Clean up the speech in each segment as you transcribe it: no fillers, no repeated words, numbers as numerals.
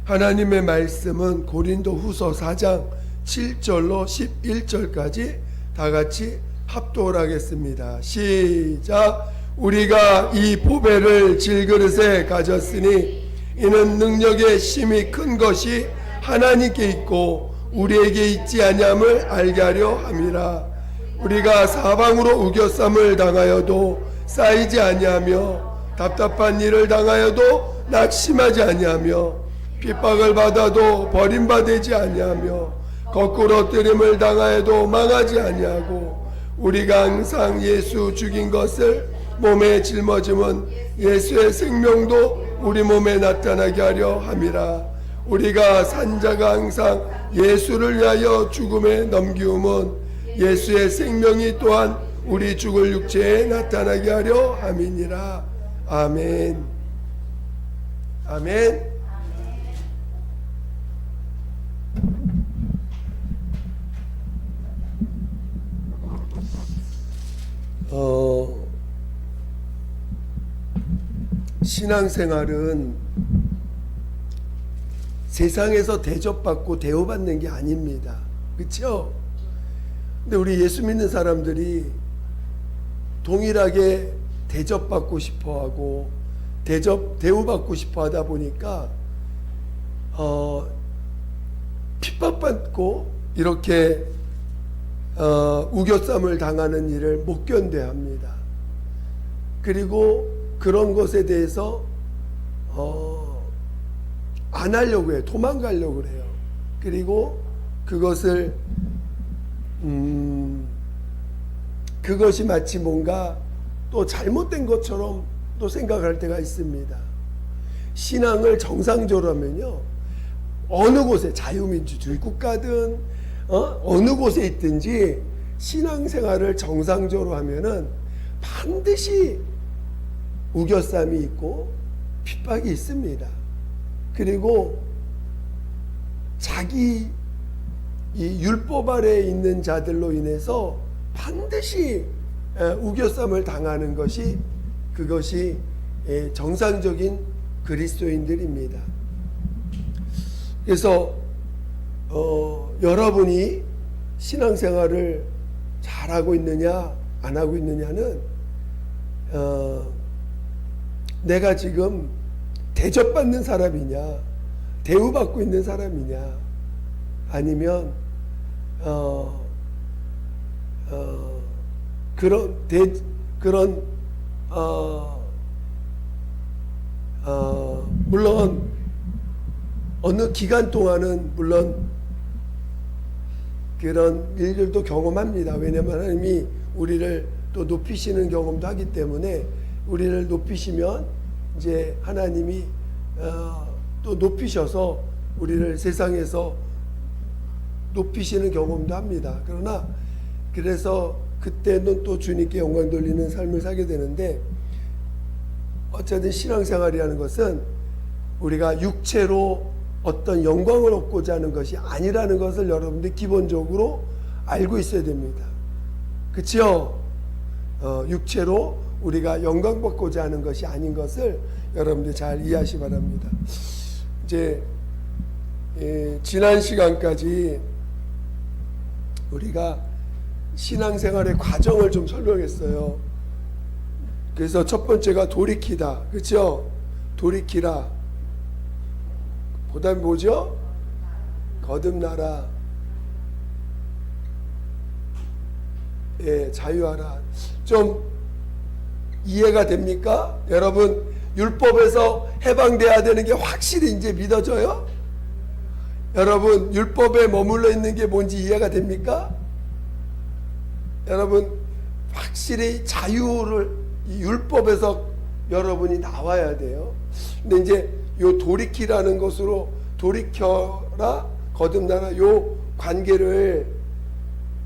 하나님의 말씀은 고린도 후서 4장 7절로 11절까지 다 같이 합독을 하겠습니다. 시작. 우리가 이 보배를 질그릇에 가졌으니 이는 능력의 심이 큰 것이 하나님께 있고 우리에게 있지 아니함을 알게 하려 함이라. 우리가 사방으로 우겨쌈을 당하여도 쌓이지 아니하며 답답한 일을 당하여도 낙심하지 아니하며 핍박을 받아도 버림받지 아니하며 거꾸로 엎드림을 당하여도 망하지 아니하고 우리가 항상 예수 죽인 것을 몸에 짊어짐은 예수의 생명도 우리 몸에 나타나게 하려 함이라. 우리가 산자가 항상 예수를 위하여 죽음에 넘기움은 예수의 생명이 또한 우리 죽을 육체에 나타나게 하려 함이니라. 아멘. 아멘. 신앙생활은 세상에서 대접받고 대우받는 게 아닙니다. 그렇죠? 근데 우리 예수 믿는 사람들이 동일하게 대접받고 싶어하고 대우받고 싶어하다 보니까 핍박받고 이렇게 우겨쌈을 당하는 일을 못 견뎌합니다. 그리고 그런 것에 대해서 안 하려고 해요. 도망가려고 해요. 그리고 그것을 그것이 마치 뭔가 또 잘못된 것처럼 또 생각할 때가 있습니다. 신앙을 정상적으로 하면요, 어느 곳에 자유민주주의 국가든 어느 곳에 있든지 신앙생활을 정상적으로 하면은 반드시 우겨쌈이 있고 핍박이 있습니다. 그리고 자기 이 율법 아래에 있는 자들로 인해서 반드시 우겨쌈을 당하는 것이 그것이 정상적인 그리스도인들입니다. 그래서 여러분이 신앙생활을 잘하고 있느냐 안 하고 있느냐는 내가 지금 대접받는 사람이냐 대우받고 있는 사람이냐 아니면 물론 어느 기간 동안은 물론 그런 일들도 경험합니다. 왜냐하면 하나님이 우리를 또 높이시는 경험도 하기 때문에 우리를 높이시면 이제 하나님이 또 높이셔서 우리를 세상에서 높이시는 경험도 합니다. 그러나 그래서 그때는 또 주님께 영광 돌리는 삶을 살게 되는데, 어쨌든 신앙생활이라는 것은 우리가 육체로 어떤 영광을 얻고자 하는 것이 아니라는 것을 여러분들이 기본적으로 알고 있어야 됩니다. 그렇죠? 육체로 우리가 영광 받고자 하는 것이 아닌 것을 여러분들 잘 이해하시기 바랍니다. 이제 지난 시간까지 우리가 신앙생활의 과정을 좀 설명했어요. 그래서 첫 번째가 돌이키다, 그렇죠? 돌이키라. 그다음에 뭐죠? 거듭나라. 예, 자유하라. 좀 이해가 됩니까? 여러분, 율법에서 해방돼야 되는 게 확실히 이제 믿어져요? 여러분, 율법에 머물러 있는 게 뭔지 이해가 됩니까? 여러분, 확실히 자유를 이 율법에서 여러분이 나와야 돼요. 근데 이제 요 돌이키라는 것으로 돌이켜라, 거듭나라, 요 관계를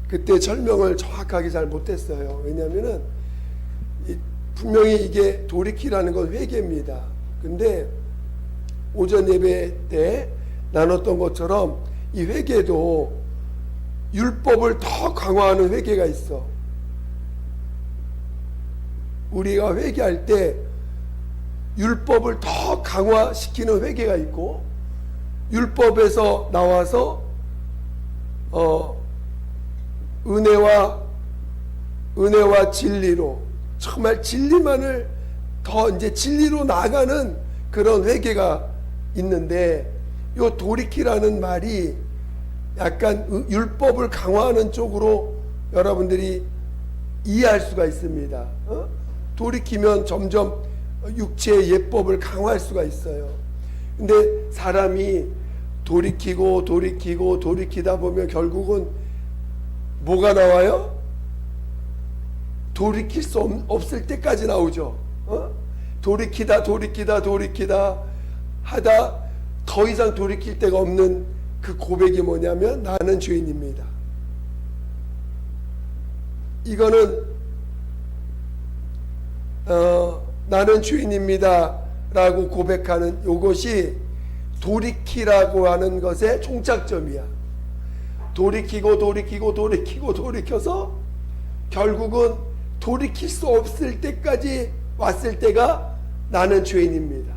그때 설명을 정확하게 잘 못했어요. 왜냐하면은 분명히 이게 돌이키라는 건 회개입니다. 근데 오전 예배 때 나눴던 것처럼 이 회개도 율법을 더 강화하는 회개가 있어. 우리가 회개할 때 율법을 더 강화시키는 회개가 있고, 율법에서 나와서 은혜와 진리로, 정말 진리만을 더 이제 진리로 나아가는 그런 회개가 있는데, 요 돌이키라는 말이 약간 율법을 강화하는 쪽으로 여러분들이 이해할 수가 있습니다. 돌이키면 점점 육체의 예법을 강화할 수가 있어요. 근데 사람이 돌이키다 보면 결국은 뭐가 나와요? 돌이킬 수 없을 때까지 나오죠. 돌이키다 하다 더 이상 돌이킬 데가 없는 그 고백이 뭐냐면, 나는 죄인입니다. 이거는 나는 죄인입니다 라고 고백하는 이것이 돌이키라고 하는 것의 종착점이야. 돌이켜서 결국은 돌이킬 수 없을 때까지 왔을 때가 나는 죄인입니다.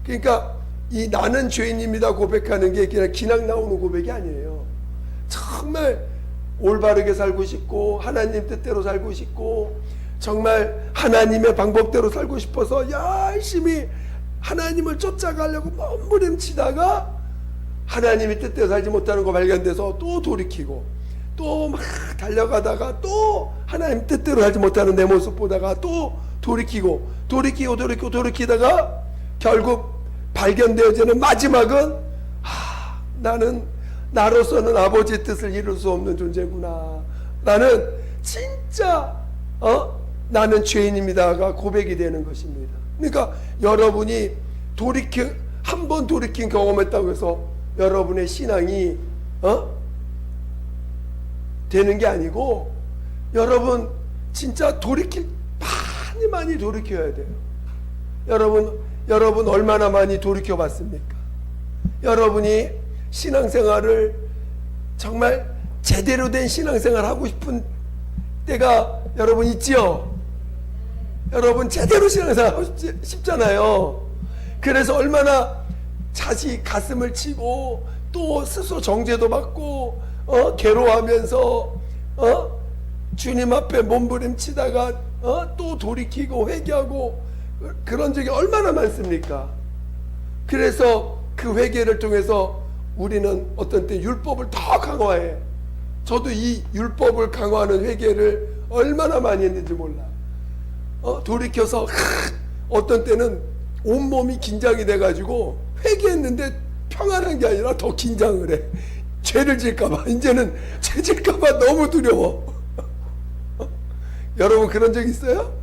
그러니까 이 나는 죄인입니다 고백하는 게 그냥 기nak 나오는 고백이 아니에요. 정말 올바르게 살고 싶고 하나님 뜻대로 살고 싶고 정말 하나님의 방법대로 살고 싶어서 열심히 하나님을 쫓아가려고 몸부림치다가 하나님의 뜻대로 살지 못하는 거 발견돼서 또 돌이키고, 또 막 달려가다가 또 하나님 뜻대로 살지 못하는 내 모습 보다가 또 돌이키다가 결국 발견되어지는 마지막은 나는 나로서는 아버지의 뜻을 이룰 수 없는 존재구나, 나는 진짜 나는 죄인입니다가 고백이 되는 것입니다. 그러니까 여러분이 한 번 돌이킨 경험했다고 해서 여러분의 신앙이 되는 게 아니고, 여러분 진짜 많이 돌이켜야 돼요. 여러분 얼마나 많이 돌이켜 봤습니까? 여러분이 신앙생활을 정말 제대로 된 신앙생활 하고 싶은 때가 여러분 있지요? 여러분 제대로 신앙생활 하고 싶잖아요. 그래서 얼마나 자식 가슴을 치고 또 스스로 정죄도 받고 괴로워하면서 주님 앞에 몸부림치다가 또 돌이키고 회개하고 그런 적이 얼마나 많습니까? 그래서 그 회개를 통해서 우리는 어떤 때 율법을 더 강화해. 저도 이 율법을 강화하는 회개를 얼마나 많이 했는지 몰라. 돌이켜서 어떤 때는 온몸이 긴장이 돼가지고 회개했는데 평안한 게 아니라 더 긴장을 해. 죄를 질까봐, 이제는 죄 질까봐 너무 두려워. 여러분 그런 적 있어요?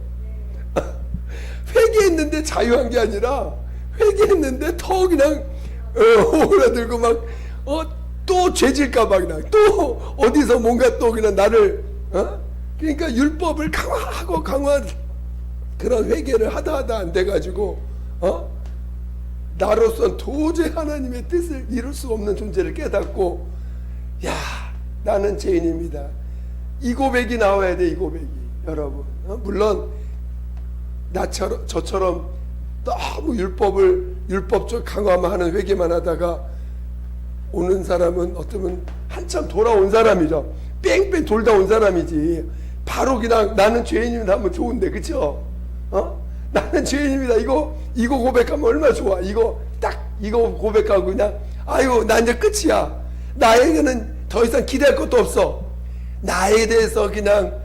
회개했는데 자유한 게 아니라 회개했는데 더 그냥 오그라들고 막 또 죄질까봐 그냥 또 어디서 뭔가 또 그냥 나를 그러니까 율법을 강화하고 그런 회개를 하다 안 돼가지고 나로선 도저히 하나님의 뜻을 이룰 수 없는 존재를 깨닫고, 야 나는 죄인입니다, 이 고백이 나와야 돼. 이 고백이 여러분 물론 저처럼 너무 율법적 강화만 하는 회개만 하다가 오는 사람은 어쩌면 한참 돌아온 사람이죠. 뺑뺑 돌다 온 사람이지. 바로 그냥 나는 죄인입니다 하면 좋은데, 그쵸? 나는 죄인입니다 이거 고백하면 얼마나 좋아. 이거 고백하고 그냥 아유 나 이제 끝이야, 나에게는 더 이상 기대할 것도 없어, 나에 대해서 그냥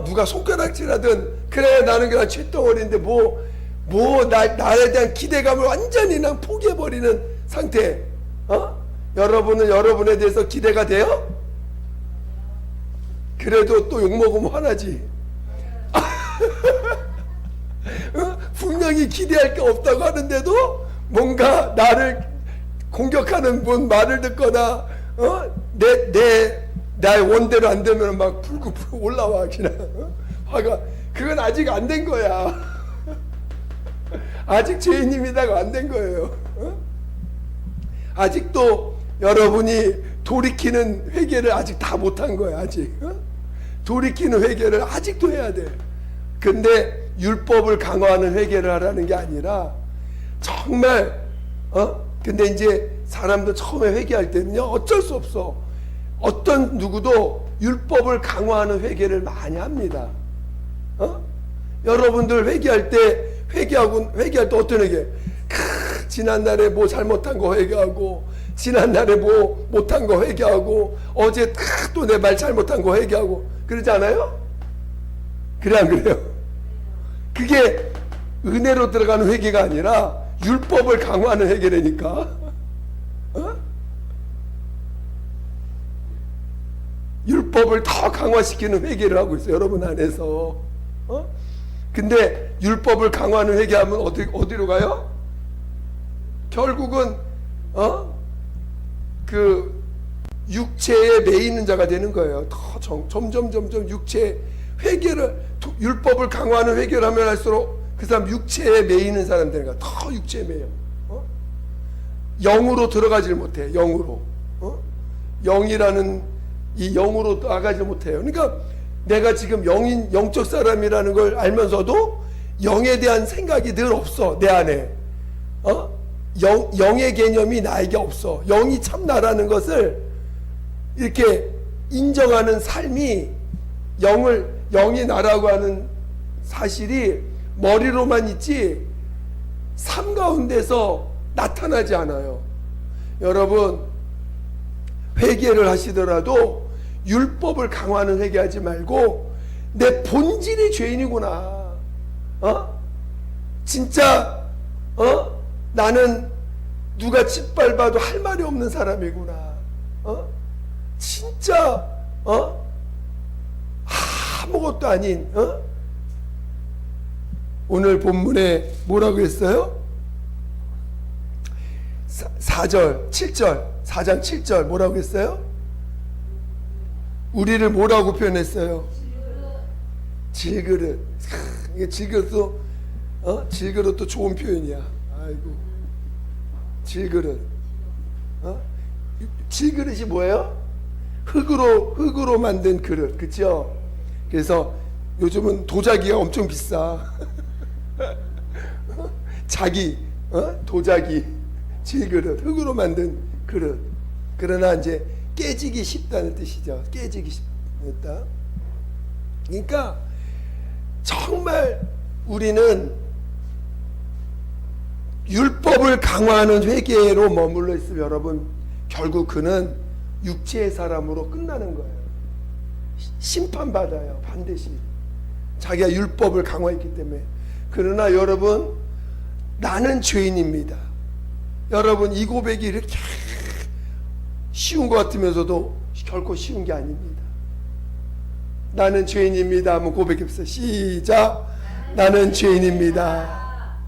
누가 손가락질하든 그래 나는 그냥 쇳덩어리인데 나에 대한 기대감을 완전히 그냥 포기해버리는 상태. 여러분은 여러분에 대해서 기대가 돼요? 그래도 또 욕먹으면 화나지. 분명히 기대할 게 없다고 하는데도 뭔가 나를 공격하는 분 말을 듣거나 나의 원대로 안 되면 막 불고 올라와 그냥 화가. 그건 아직 안 된 거야. 아직 죄인입니다가 안 된 거예요. 아직도 여러분이 돌이키는 회개를 아직 다 못한 거야. 아직 돌이키는 회개를 아직도 해야 돼. 근데 율법을 강화하는 회개를 하라는 게 아니라 정말 근데 이제 사람도 처음에 회개할 때는요, 어쩔 수 없어. 어떤 누구도 율법을 강화하는 회개를 많이 합니다. 여러분들 회개할 때 어떤 회개? 지난날에 뭐 잘못한 거 회개하고, 지난날에 뭐 못한 거 회개하고, 어제 또 내 말 잘못한 거 회개하고, 그러지 않아요? 그래, 안 그래요? 그게 은혜로 들어가는 회개가 아니라 율법을 강화하는 회개라니까. 율법을 더 강화시키는 회개를 하고 있어요, 여러분 안에서. 근데 율법을 강화하는 회개하면 어디로 가요? 결국은 그 육체에 매이는 자가 되는 거예요. 더 점점 육체 회개를, 율법을 강화하는 회개를 하면 할수록 그 사람 육체에 매이는 사람 되는 거야. 더 육체에 매여. 영으로 들어가질 못해. 영으로. 영이라는 이 영으로 나가지 못해요. 그러니까 내가 지금 영적 사람이라는 걸 알면서도 영에 대한 생각이 늘 없어, 내 안에. 영의 개념이 나에게 없어. 영이 참 나라는 것을 이렇게 인정하는 삶이, 영이 나라고 하는 사실이 머리로만 있지 삶 가운데서 나타나지 않아요. 여러분, 회개를 하시더라도 율법을 강화하는 회개하지 말고 내 본질이 죄인이구나. 진짜 나는 누가 짓밟아도 할 말이 없는 사람이구나. 진짜 아무것도 아닌 오늘 본문에 뭐라고 했어요? 4절 7절 4장 7절 뭐라고 했어요? 우리를 뭐라고 표현했어요? 질그릇. 이게 질그릇도 질그릇도 좋은 표현이야. 아이고, 질그릇. 질그릇이 뭐예요? 흙으로 만든 그릇, 그렇죠? 그래서 요즘은 도자기가 엄청 비싸. 도자기, 질그릇, 흙으로 만든 그릇. 그러나 이제 깨지기 쉽다는 뜻이죠. 깨지기 쉽다. 그러니까 정말 우리는 율법을 강화하는 회개로 머물러 있으면 여러분 결국 그는 육체의 사람으로 끝나는 거예요. 심판받아요. 반드시. 자기가 율법을 강화했기 때문에. 그러나 여러분, 나는 죄인입니다. 여러분, 이 고백이 이렇게 쉬운 것 같으면서도 결코 쉬운 게 아닙니다. 나는 죄인입니다 하면 고백해보세요. 시작. 나는 죄인입니다.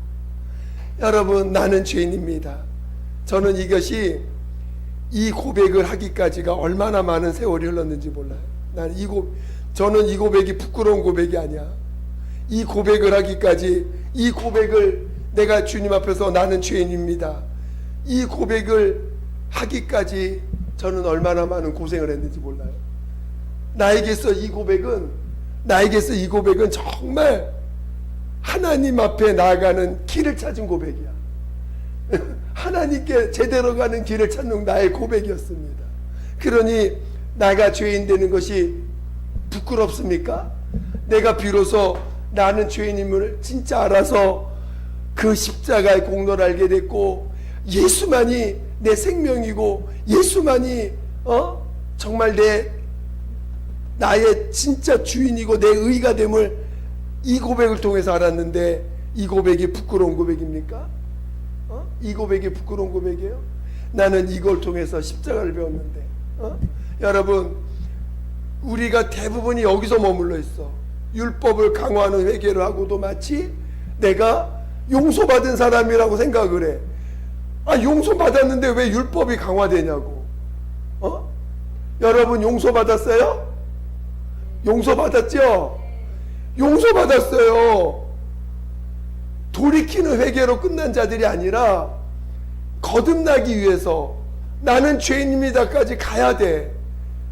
여러분, 나는 죄인입니다. 저는 이 고백을 하기까지가 얼마나 많은 세월이 흘렀는지 몰라요. 저는 이 고백이 부끄러운 고백이 아니야. 이 고백을 하기까지, 이 고백을 내가 주님 앞에서 나는 죄인입니다, 이 고백을 하기까지 저는 얼마나 많은 고생을 했는지 몰라요. 나에게서 이 고백은 정말 하나님 앞에 나아가는 길을 찾은 고백이야. 하나님께 제대로 가는 길을 찾는 나의 고백이었습니다. 그러니 내가 죄인 되는 것이 부끄럽습니까? 내가 비로소 나는 죄인임을 진짜 알아서 그 십자가의 공로를 알게 됐고, 예수만이 내 생명이고, 예수만이 정말 나의 진짜 주인이고 내 의가 됨을 이 고백을 통해서 알았는데, 이 고백이 부끄러운 고백입니까? 이 고백이 부끄러운 고백이에요? 나는 이걸 통해서 십자가를 배웠는데. 여러분, 우리가 대부분이 여기서 머물러 있어. 율법을 강화하는 회개를 하고도 마치 내가 용서받은 사람이라고 생각을 해. 용서받았는데 왜 율법이 강화되냐고. 여러분, 용서받았어요? 용서받았죠? 용서받았어요. 돌이키는 회개로 끝난 자들이 아니라 거듭나기 위해서 나는 죄인입니다까지 가야 돼.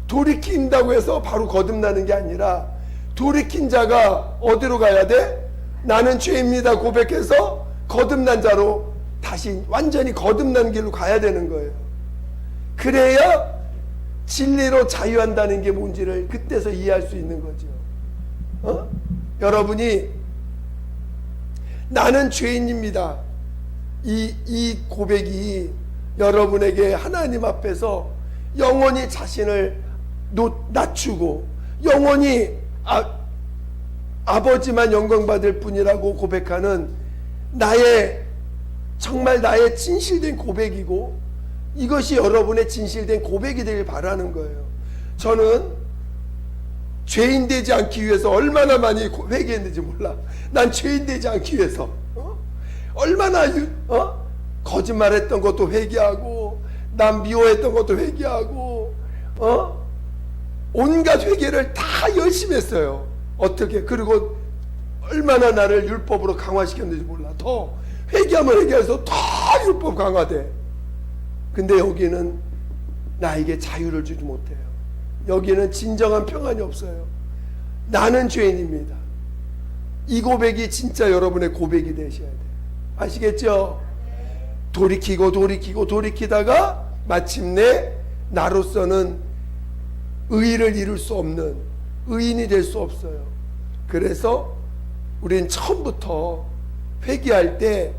돌이킨다고 해서 바로 거듭나는 게 아니라, 돌이킨 자가 어디로 가야 돼? 나는 죄입니다 고백해서 거듭난 자로 다시 완전히 거듭난 길로 가야 되는 거예요. 그래야 진리로 자유한다는 게 뭔지를 그때서 이해할 수 있는 거죠. 여러분이 나는 죄인입니다. 이 고백이 여러분에게 하나님 앞에서 영원히 자신을 낮추고 영원히 아버지만 영광받을 뿐이라고 고백하는 정말 나의 진실된 고백이고, 이것이 여러분의 진실된 고백이 되길 바라는 거예요. 저는 죄인 되지 않기 위해서 얼마나 많이 회개했는지 몰라. 난 죄인 되지 않기 위해서 얼마나 거짓말했던 것도 회개하고, 남 미워했던 것도 회개하고, 온갖 회개를 다 열심히 했어요. 어떻게? 그리고 얼마나 나를 율법으로 강화시켰는지 몰라. 더 회개하면 회개해서 더 율법 강화돼. 근데 여기는 나에게 자유를 주지 못해요. 여기는 진정한 평안이 없어요. 나는 죄인입니다. 이 고백이 진짜 여러분의 고백이 되셔야 돼요. 아시겠죠? 돌이키다가 마침내 나로서는 의의를 이룰 수 없는 의인이 될 수 없어요. 그래서 우린 처음부터 회개할 때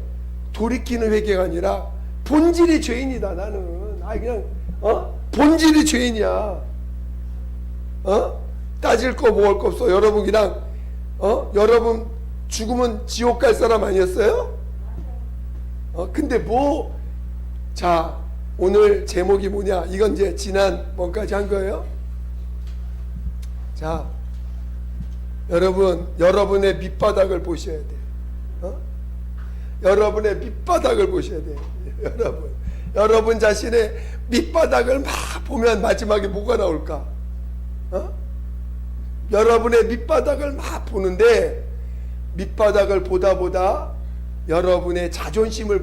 돌이키는 회개가 아니라 본질이 죄인이다. 나는 그냥 본질이 죄인이야. 따질 거 먹을 거 없어. 여러분 그냥 여러분 죽으면 지옥 갈 사람 아니었어요? 근데 자, 오늘 제목이 뭐냐? 이건 이제 지난번까지 한 거예요. 자, 여러분의 밑바닥을 보셔야 돼요. 여러분의 밑바닥을 보셔야 돼요. 여러분 자신의 밑바닥을 막 보면 마지막에 뭐가 나올까? 여러분의 밑바닥을 막 보는데, 밑바닥을 보다 여러분의 자존심을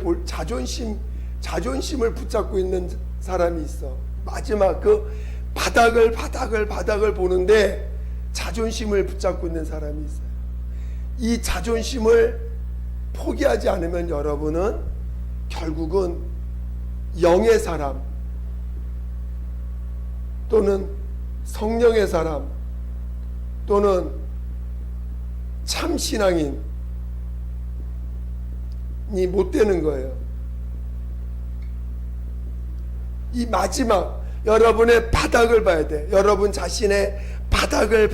붙잡고 있는 사람이 있어. 마지막 그 바닥을 보는데 자존심을 붙잡고 있는 사람이 있어요. 이 자존심을 포기하지 않으면 여러분은 결국은 영의 사람 또는 성령의 사람 또는 참신앙인이 못 되는 거예요. 이 마지막 여러분의 바닥을 봐야 돼. 여러분 자신의 바닥을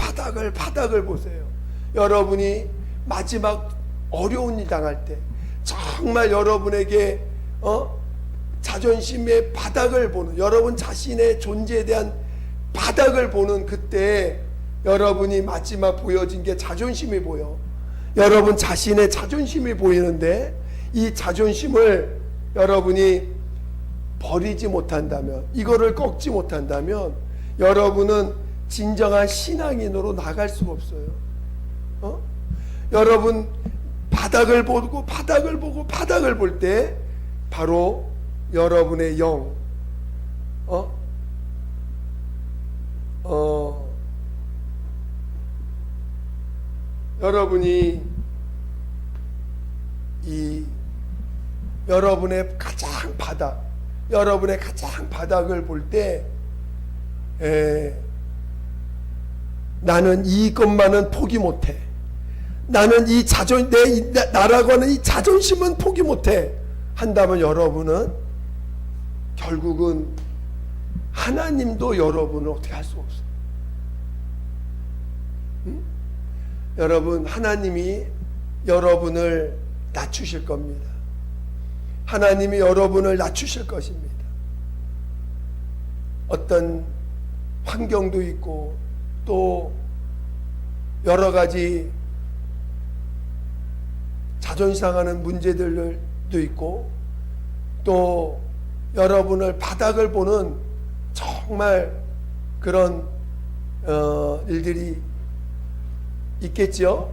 보세요. 여러분이 마지막 어려운 일 당할 때, 정말 여러분에게 자존심의 바닥을 보는, 여러분 자신의 존재에 대한 바닥을 보는 그때 여러분이 마지막 보여진 게 자존심이 보여. 여러분 자신의 자존심이 보이는데, 이 자존심을 여러분이 버리지 못한다면, 이거를 꺾지 못한다면 여러분은 진정한 신앙인으로 나갈 수가 없어요. 여러분 바닥을 보고 바닥을 볼 때 바로 여러분의 영, 여러분이 여러분의 가장 바닥을 볼 때, 나는 이것만은 포기 못해. 나는 나라고 하는 이 자존심은 포기 못해. 한다면 여러분은 결국은 하나님도 여러분을 어떻게 할 수 없어요. 여러분, 하나님이 여러분을 낮추실 겁니다. 하나님이 여러분을 낮추실 것입니다. 어떤 환경도 있고 또 여러 가지 자존심 상하는 문제들도 있고 또 여러분을 바닥을 보는 정말 그런 일들이 있겠죠.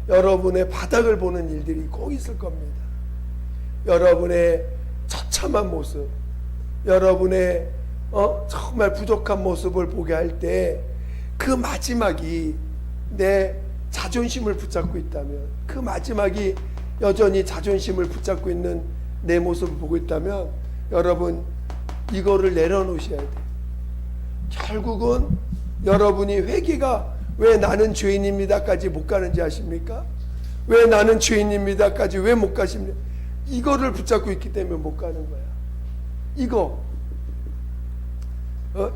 여러분의 바닥을 보는 일들이 꼭 있을 겁니다. 여러분의 처참한 모습, 여러분의 정말 부족한 모습을 보게 할 때 그 마지막이 내 자존심을 붙잡고 있다면, 그 마지막이 여전히 자존심을 붙잡고 있는 내 모습을 보고 있다면 여러분 이거를 내려놓으셔야 돼요. 결국은 여러분이 회개가 왜 나는 죄인입니다까지 못 가는지 아십니까? 왜 나는 죄인입니다까지 왜 못 가십니까? 이거를 붙잡고 있기 때문에 못 가는 거야. 이거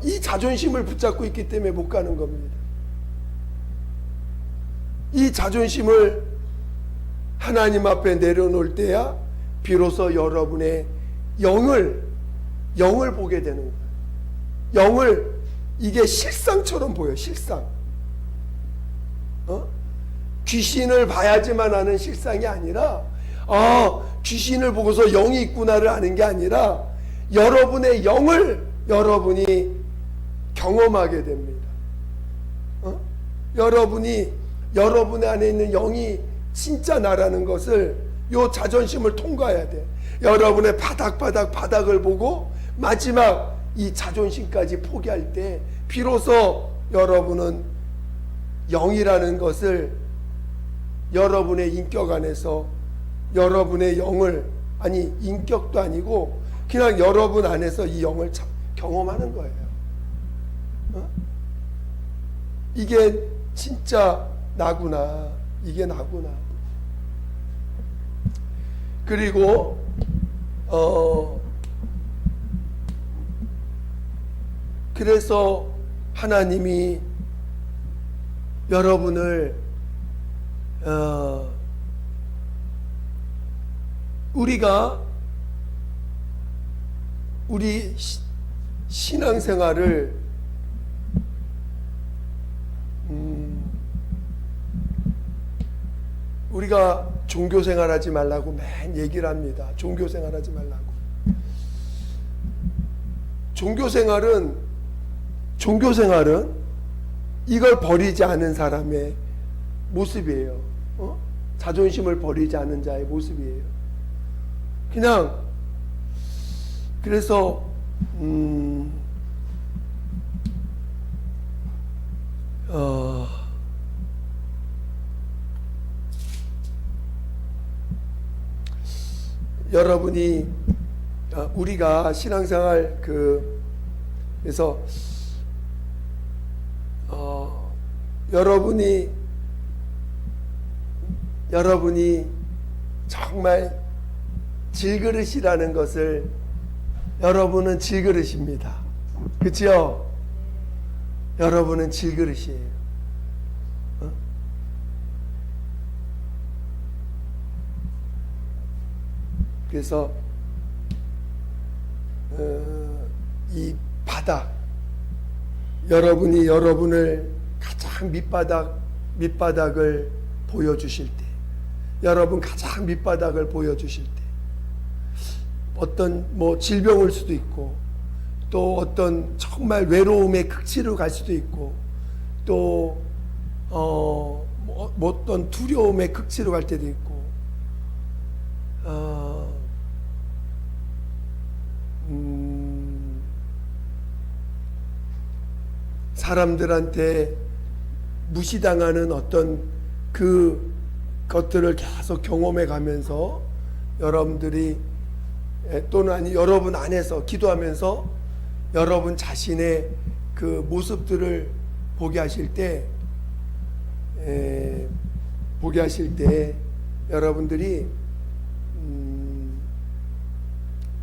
이 자존심을 붙잡고 있기 때문에 못 가는 겁니다. 이 자존심을 하나님 앞에 내려놓을 때야 비로소 여러분의 영을 보게 되는 거예요. 영을 이게 실상처럼 보여. 실상. 귀신을 봐야지만 아는 실상이 아니라 귀신을 보고서 영이 있구나를 아는 게 아니라 여러분의 영을 여러분이 경험하게 됩니다. 여러분이 여러분의 안에 있는 영이 진짜 나라는 것을 요 자존심을 통과해야 돼. 여러분의 바닥을 보고 마지막 이 자존심까지 포기할 때 비로소 여러분은 영이라는 것을 여러분의 인격 안에서 여러분의 영을 인격도 아니고 그냥 여러분 안에서 이 영을 경험하는 거예요. 이게 진짜 나구나. 이게 나구나. 그리고 그래서 하나님이 여러분을 우리 신앙생활을 우리가 종교생활하지 말라고 맨 얘기를 합니다. 종교생활하지 말라고. 종교생활은 이걸 버리지 않은 사람의 모습이에요. 자존심을 버리지 않은 자의 모습이에요. 그냥 그래서 여러분이 우리가 신앙생활 그래서 여러분이 정말 질그릇이라는 것을 여러분은 질그릇입니다. 그렇죠? 여러분은 질그릇이에요. 그래서 이 바닥 여러분이 여러분을 가장 밑바닥을 보여주실 때 여러분 가장 밑바닥을 보여주실 때 어떤 질병일 수도 있고 또 어떤 정말 외로움의 극치로 갈 수도 있고 또 어떤 두려움의 극치로 갈 때도 있고 사람들한테 무시당하는 어떤 그 것들을 계속 경험해 가면서 여러분들이 또는 여러분 안에서 기도하면서 여러분 자신의 그 모습들을 보게 하실 때 여러분들이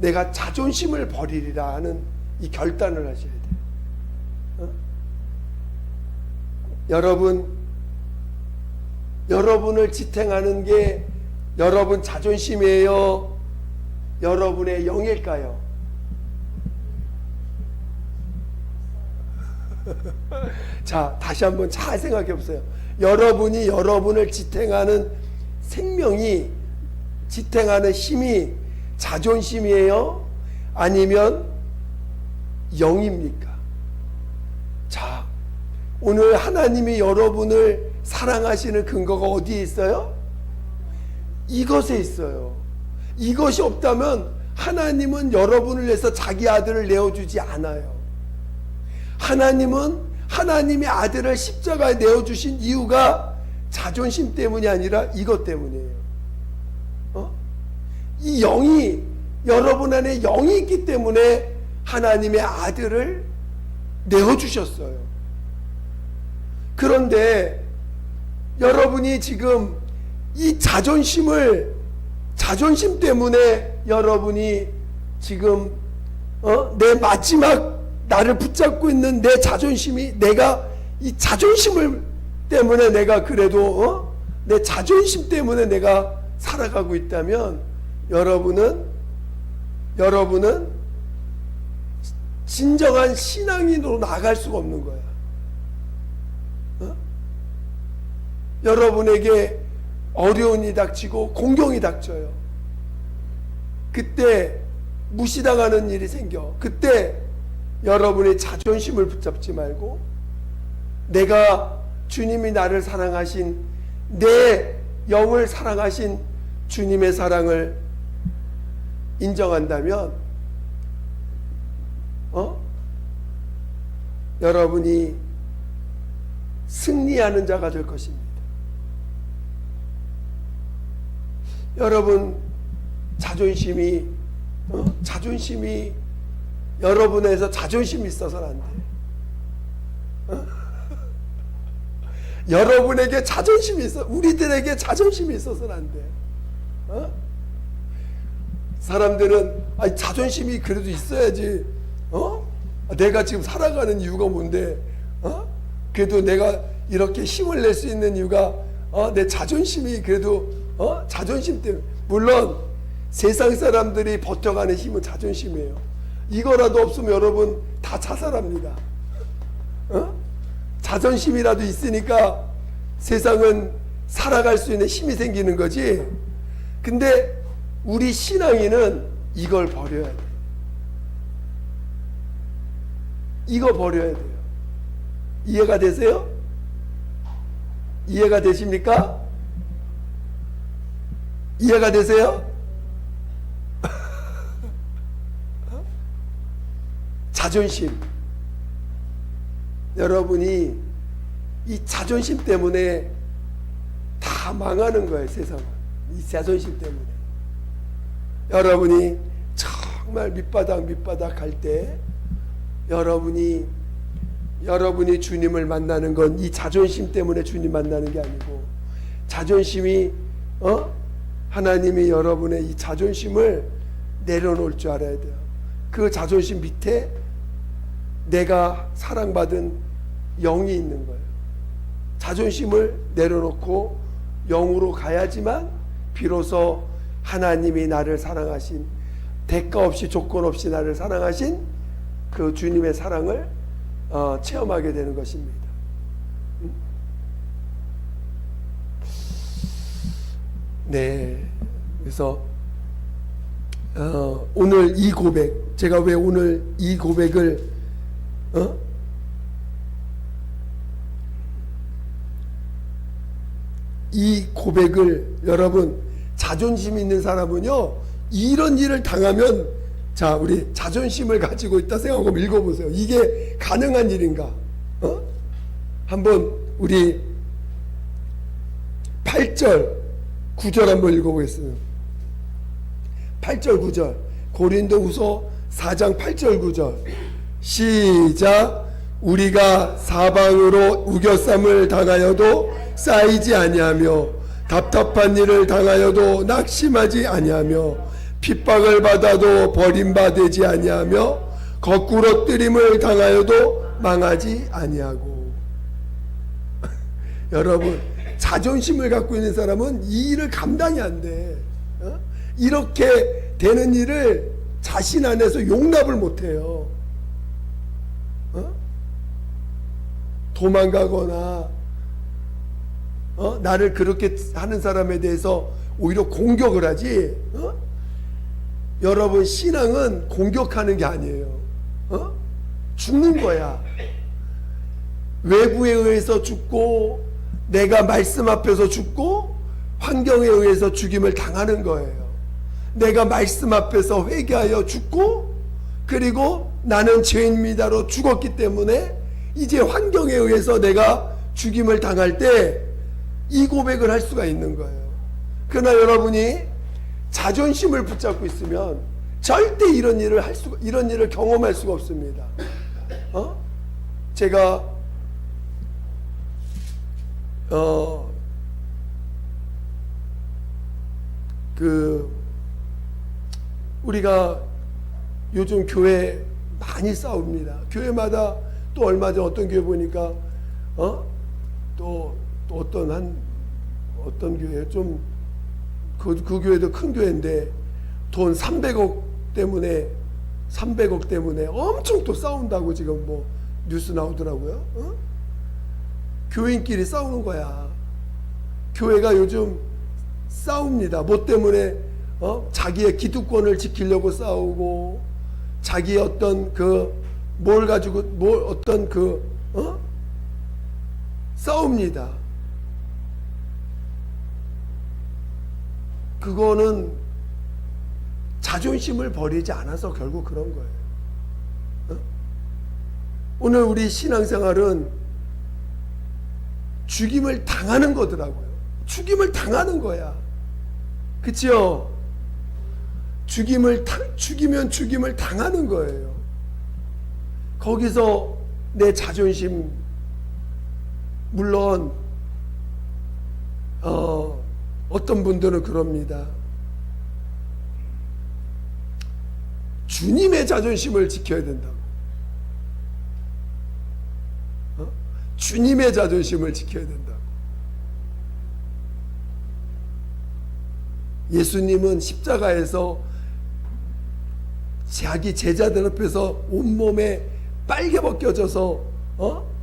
내가 자존심을 버리리라 하는 이 결단을 하셔야 돼요. 여러분을 지탱하는 게 여러분 자존심이에요? 여러분의 영일까요? 자, 다시 한번 잘 생각해 보세요. 여러분이 여러분을 지탱하는 생명이, 지탱하는 힘이 자존심이에요? 아니면 영입니까? 자, 오늘 하나님이 여러분을 사랑하시는 근거가 어디에 있어요? 이것에 있어요. 이것이 없다면 하나님은 여러분을 위해서 자기 아들을 내어주지 않아요. 하나님은 하나님의 아들을 십자가에 내어주신 이유가 자존심 때문이 아니라 이것 때문이에요. 이 영이, 여러분 안에 영이 있기 때문에 하나님의 아들을 내어주셨어요. 그런데 여러분이 지금 이 자존심 때문에 여러분이 지금 내 마지막 나를 붙잡고 있는 내 자존심이, 내가 이 자존심을 때문에 내가 그래도 내 자존심 때문에 내가 살아가고 있다면 여러분은 진정한 신앙인으로 나아갈 수가 없는 거야. 여러분에게 어려움이 닥치고 공경이 닥쳐요. 그때 무시당하는 일이 생겨. 그때 여러분의 자존심을 붙잡지 말고 내가 주님이 나를 사랑하신, 내 영을 사랑하신 주님의 사랑을 인정한다면 여러분이 승리하는 자가 될 것입니다. 여러분 자존심이 여러분에서 자존심이 있어서는 안 돼. 여러분에게 자존심이 있어, 우리들에게 자존심이 있어서는 안 돼. 사람들은 자존심이 그래도 있어야지. 내가 지금 살아가는 이유가 뭔데? 그래도 내가 이렇게 힘을 낼 수 있는 이유가 내 자존심이 그래도 자존심 때문에. 물론 세상 사람들이 버텨가는 힘은 자존심이에요. 이거라도 없으면 여러분 다 자살합니다. 자존심이라도 있으니까 세상은 살아갈 수 있는 힘이 생기는 거지. 근데 우리 신앙인은 이걸 버려야 돼요. 이거 버려야 돼요. 이해가 되세요? 이해가 되십니까? 이해가 되세요? 자존심. 여러분이 이 자존심 때문에 다 망하는 거예요, 세상은. 이 자존심 때문에. 여러분이 정말 밑바닥 갈 때 여러분이 주님을 만나는 건 이 자존심 때문에 주님 만나는 게 아니고, 자존심이 하나님이 여러분의 이 자존심을 내려놓을 줄 알아야 돼요. 그 자존심 밑에 내가 사랑받은 영이 있는 거예요. 자존심을 내려놓고 영으로 가야지만 비로소 하나님이 나를 사랑하신, 대가 없이 조건 없이 나를 사랑하신 그 주님의 사랑을 체험하게 되는 것입니다. 네, 그래서 오늘 이 고백, 제가 왜 오늘 이 고백을 이 고백을, 여러분 자존심 있는 사람은요 이런 일을 당하면, 자 우리 자존심을 가지고 있다 생각하고 읽어보세요. 이게 가능한 일인가? 한번 우리 8절 9절 한번 읽어보겠습니다. 8절 9절 고린도후서 4장 8절 9절 시작. 우리가 사방으로 우겨쌈을 당하여도 쌓이지 아니하며 답답한 일을 당하여도 낙심하지 아니하며 핍박을 받아도 버림받지 아니하며 거꾸로 뜨림을 당하여도 망하지 아니하고. 여러분 자존심을 갖고 있는 사람은 이 일을 감당이 안 돼. 이렇게 되는 일을 자신 안에서 용납을 못해요. 도망가거나 나를 그렇게 하는 사람에 대해서 오히려 공격을 하지. 여러분 신앙은 공격하는 게 아니에요. 죽는 거야. 외부에 의해서 죽고, 내가 말씀 앞에서 죽고, 환경에 의해서 죽임을 당하는 거예요. 내가 말씀 앞에서 회개하여 죽고, 그리고 나는 죄인입니다로 죽었기 때문에 이제 환경에 의해서 내가 죽임을 당할 때 이 고백을 할 수가 있는 거예요. 그러나 여러분이 자존심을 붙잡고 있으면 절대 이런 일을 경험할 수가 없습니다. 제가 우리가 요즘 교회 많이 싸웁니다. 교회마다 또 얼마 전 어떤 교회 보니까 또 어떤 교회 좀 그 교회도 큰 교회인데 돈 300억 때문에 엄청 또 싸운다고 지금 뭐 뉴스 나오더라고요. 교인끼리 싸우는 거야. 교회가 요즘 싸웁니다. 뭐 때문에 자기의 기득권을 지키려고 싸우고, 자기의 어떤 뭘 가지고 싸웁니다. 그거는 자존심을 버리지 않아서 결국 그런 거예요. 오늘 우리 신앙생활은 죽임을 당하는 거더라고요. 죽임을 당하는 거야. 그치요? 죽이면 죽임을 당하는 거예요. 거기서 내 자존심, 물론 어떤 분들은 그럽니다. 주님의 자존심을 지켜야 된다고. 주님의 자존심을 지켜야 된다고. 예수님은 십자가에서 자기 제자들 앞에서 온몸에 빨개 벗겨져서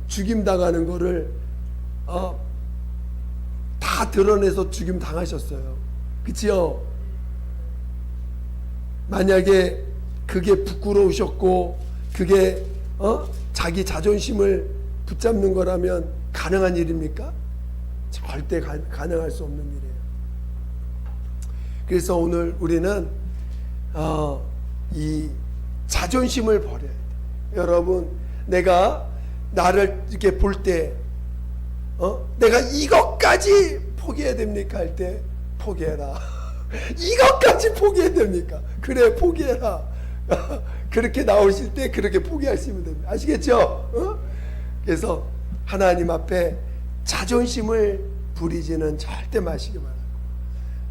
죽임당하는 거를 다 드러내서 죽임 당하셨어요. 그치요? 만약에 그게 부끄러우셨고 그게 자기 자존심을 붙잡는 거라면 가능한 일입니까? 절대 가능할 수 없는 일이에요. 그래서 오늘 우리는 이 자존심을 버려야 돼요. 여러분, 내가 나를 이렇게 볼 때 내가 이것까지 포기해야 됩니까? 할 때 포기해라. 이것까지 포기해야 됩니까? 그래, 포기해라. 그렇게 나오실 때 그렇게 포기하시면 됩니다. 아시겠죠? 그래서 하나님 앞에 자존심을 부리지는 절대 마시기 바랍니다.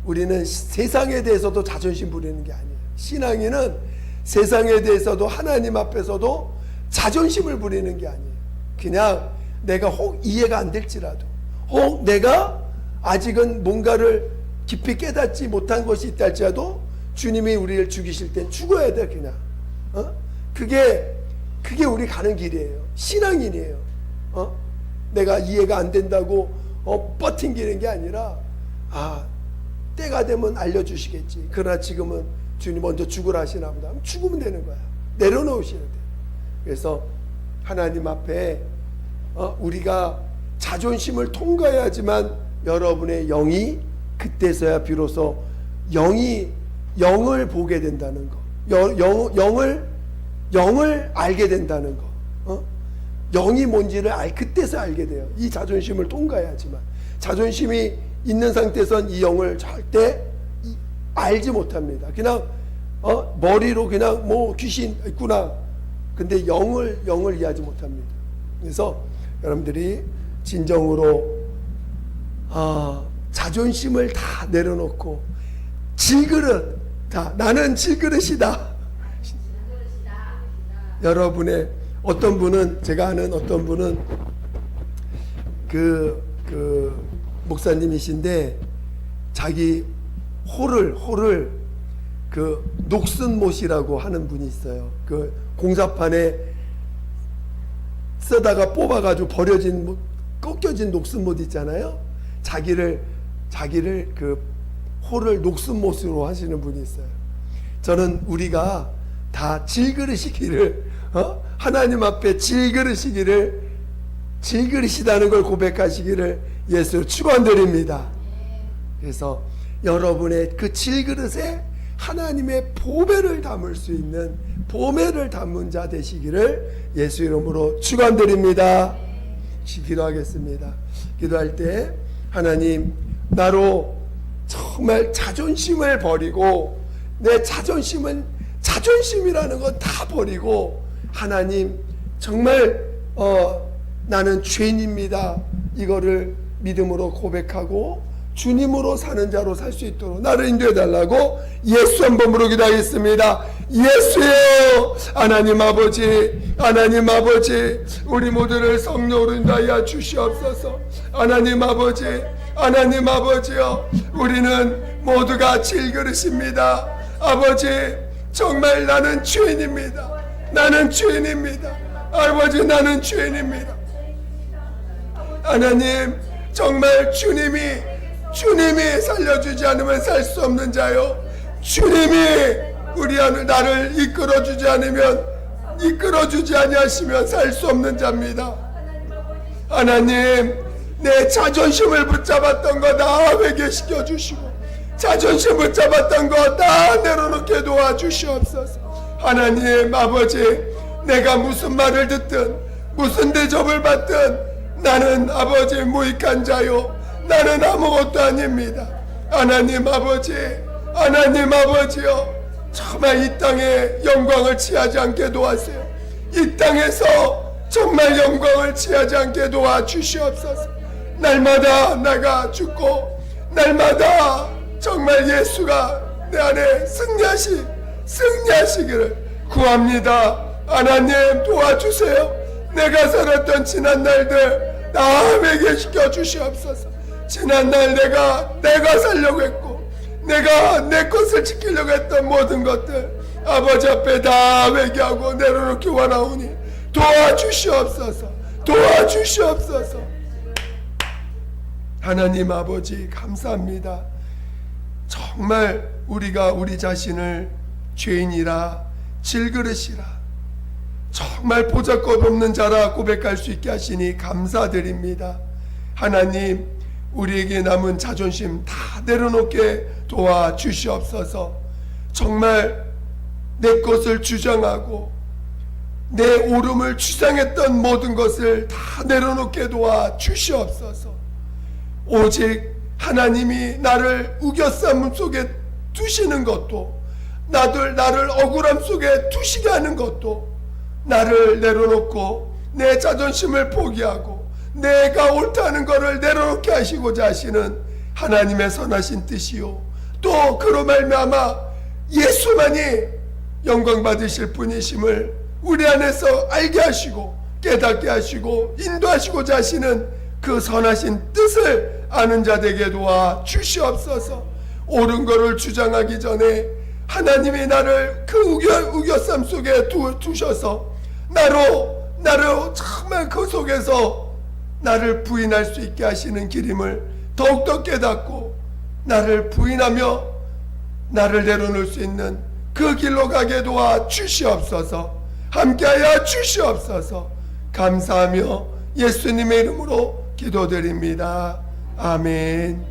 우리는 세상에 대해서도 자존심 부리는 게 아니에요. 신앙인은 세상에 대해서도 하나님 앞에서도 자존심을 부리는 게 아니에요. 그냥 내가 혹 이해가 안 될지라도, 혹 내가 아직은 뭔가를 깊이 깨닫지 못한 것이 있다 할지라도 주님이 우리를 죽이실 땐 죽어야 돼. 그냥 그게 우리 가는 길이에요. 신앙인이에요. 내가 이해가 안 된다고 버팅기는 게 아니라 때가 되면 알려주시겠지. 그러나 지금은 주님 먼저 죽으라 하시나 보다. 그럼 죽으면 되는 거야. 내려놓으셔야 돼. 그래서 하나님 앞에 우리가 자존심을 통과해야지만 여러분의 영이 그때서야 비로소 영을 보게 된다는 거, 영을 알게 된다는 거, 영이 뭔지를 그때서 알게 돼요. 이 자존심을 통과해야지만. 자존심이 있는 상태에선 이 영을 절대 알지 못합니다. 그냥 머리로 그냥 뭐 귀신 있구나. 근데 영을 이해하지 못합니다. 그래서 여러분들이 진정으로 자존심을 다 내려놓고 질그릇 나는 질그릇이다. 여러분의 어떤 분은, 제가 아는 어떤 분은 그 목사님이신데 자기 호를 그 녹슨못이라고 하는 분이 있어요. 그 공사판에 쓰다가 뽑아가지고 버려진 꺾여진 녹슨못 있잖아요. 자기를 그 호를 녹슨못으로 하시는 분이 있어요. 저는 우리가 다 질그릇이기를, 하나님 앞에 질그릇이다는 걸 고백하시기를 예수로 축원드립니다. 그래서 여러분의 그 질그릇에 하나님의 보배를 담을 수 있는 보배를 담은 자 되시기를 예수 이름으로 축원드립니다. 기도하겠습니다. 기도할 때 하나님, 나로 정말 자존심을 버리고, 내 자존심이라는 건 다 버리고, 하나님 정말 나는 죄인입니다, 이거를 믿음으로 고백하고 주님으로 사는 자로 살 수 있도록 나를 인도해 달라고 예수 한번 부르기도 하겠습니다. 예수여, 하나님 아버지, 하나님 아버지, 우리 모두를 성령으로 인도하여 주시옵소서. 하나님 아버지, 하나님 아버지여, 우리는 모두가 질그릇입니다. 아버지, 정말 나는 죄인입니다. 나는 죄인입니다. 아버지, 나는 죄인입니다. 하나님, 정말 주님이 살려주지 않으면 살 수 없는 자요, 주님이 나를 이끌어주지 아니하시면 살 수 없는 자입니다. 하나님, 내 자존심을 붙잡았던 거 다 회개시켜 주시고, 자존심 붙잡았던 거 다 내려놓게 도와주시옵소서. 하나님 아버지, 내가 무슨 말을 듣든 무슨 대접을 받든 나는 아버지 무익한 자요, 나는 아무것도 아닙니다. 하나님 아버지, 하나님 아버지요, 정말 이 땅에 영광을 취하지 않게 도와주세요. 이 땅에서 정말 영광을 취하지 않게 도와주시옵소서. 날마다 내가 죽고 날마다 정말 예수가 내 안에 승리하시기를 구합니다. 하나님 도와주세요. 내가 살았던 지난 날들 다 회개시켜 주시옵소서. 지난날 내가 살려고 했고 내가 내 것을 지키려고 했던 모든 것들 아버지 앞에 다 회개하고 내려놓기 원하오니 도와주시옵소서. 도와주시옵소서. 하나님 아버지 감사합니다. 정말 우리가 우리 자신을 죄인이라, 질그릇이라, 정말 보잘것없는 자라 고백할 수 있게 하시니 감사드립니다. 하나님, 우리에게 남은 자존심 다 내려놓게 도와주시옵소서. 정말 내 것을 주장하고 내 옳음을 주장했던 모든 것을 다 내려놓게 도와주시옵소서. 오직 하나님이 나를 우겨쌈 속에 두시는 것도, 나를 억울함 속에 두시게 하는 것도, 나를 내려놓고 내 자존심을 포기하고 내가 옳다는 것을 내려놓게 하시고자 하시는 하나님의 선하신 뜻이요, 또 그로 말미암아 예수만이 영광 받으실 분이심을 우리 안에서 알게 하시고 깨닫게 하시고 인도하시고자 하시는 그 선하신 뜻을 아는 자 되게 도와 주시옵소서. 옳은 것을 주장하기 전에 하나님이 나를 그 우겨쌈 속에 두셔서 나로 정말 그 속에서 나를 부인할 수 있게 하시는 길임을 더욱더 깨닫고 나를 부인하며 나를 내려놓을 수 있는 그 길로 가게 도와 주시옵소서. 함께하여 주시옵소서. 감사하며 예수님의 이름으로 기도드립니다. 아멘.